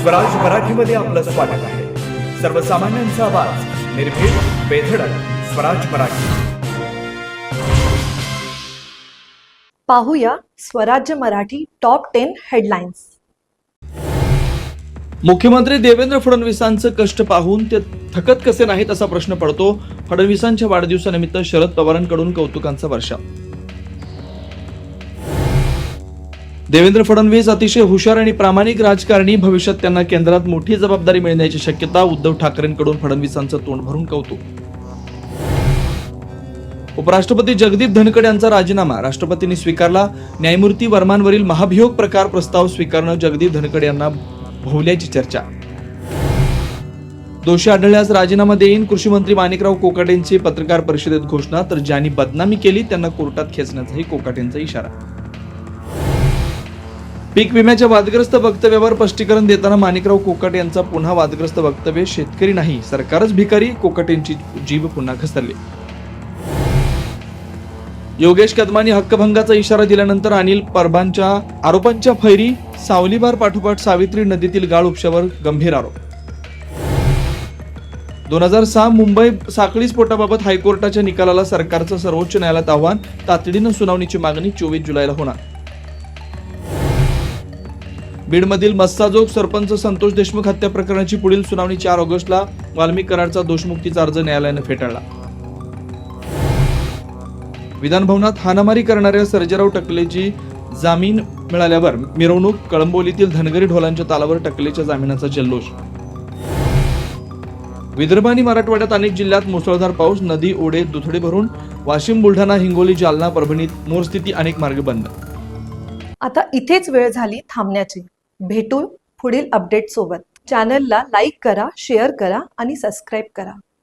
स्वराज मराठीमध्ये आपलं स्वागत आहे. सर्वसामान्यांचा आवाज, निर्भीड, बेधडक, स्वराज मराठी. पाहूया स्वराज्य मराठी टॉप 10 हेडलाईन्स. मुख्यमंत्री देवेंद्र फडणवीसांचं कष्ट पाहून ते थकत कसे नाहीत असा प्रश्न पडतो. फडणवीसांच्या वाढदिवसानिमित्त शरद पवारांकडून कौतुकांचा वर्षाव. देवेंद्र फडणवीस अतिशय हुशार आणि प्रामाणिक राजकारणी. भविष्यात त्यांना केंद्रात मोठी जबाबदारी मिळण्याची शक्यता. उद्धव ठाकरेंकडून फडणवीसांचं तोंड भरून कौतुक. उपराष्ट्रपती जगदीप धनखड यांचा राजीनामा राष्ट्रपतींनी स्वीकारला. न्यायमूर्ती वर्मांवरील महाभियोग प्रकार प्रस्ताव स्वीकारणं जगदीप धनखड यांना भोवल्याची चर्चा. दोषी आढळल्यास राजीनामा देईन. कृषी मंत्री माणिकराव कोकाटेंची पत्रकार परिषदेत घोषणा. तर ज्यांनी बदनामी केली त्यांना कोर्टात खेचण्याचाही कोकाटेंचा इशारा. पीक विम्याच्या वादग्रस्त वक्तव्यावर स्पष्टीकरण देताना माणिकराव कोकाटे यांचा पुन्हा वादग्रस्त वक्तव्य. शेतकरी नाही सरकारच भिकारी. कोकाटेंची जीभ पुन्हा घसरली. योगेश कदमांनी हक्कभंगाचा इशारा दिल्यानंतर अनिल परबांच्या आरोपांच्या फैरी. सावलीबार पाठोपाठ सावित्री नदीतील गाळ उपशावर गंभीर आरोप. 2006 मुंबई साखळी स्फोटाबाबत हायकोर्टाच्या निकालाला सरकारचं सर्वोच्च न्यायालयात आव्हान. तातडीनं सुनावणीची मागणी 24 जुलैला होणार. बीडमधील मस्साजोग सरपंच संतोष देशमुख हत्या प्रकरणाची पुढील सुनावणी 4 ऑगस्टला. वाल्मिक कराडचा दोषमुक्तीचा अर्ज न्यायालयानं फेटाळला. विधानभवनात हाणामारी करणाऱ्या सर्जेराव टकलेची जामीन मिळाल्यावर मिरवणूक. कळंबोलीतील धनगरी ढोलांच्या तालावर टकलेच्या जामिनाचा जल्लोष. विदर्भ आणि मराठवाड्यात अनेक जिल्ह्यात मुसळधार पाऊस. नदी ओढे दुथडी भरून. वाशिम, बुलढाणा, हिंगोली, जालना, परभणीत मोरस्थिती. अनेक मार्ग बंद. आता इथेच वेळ झाली थांबण्याची. भेटू पुढील अपडेट सोबत. चॅनलला लाईक करा, शेअर करा आणि सबस्क्राईब करा.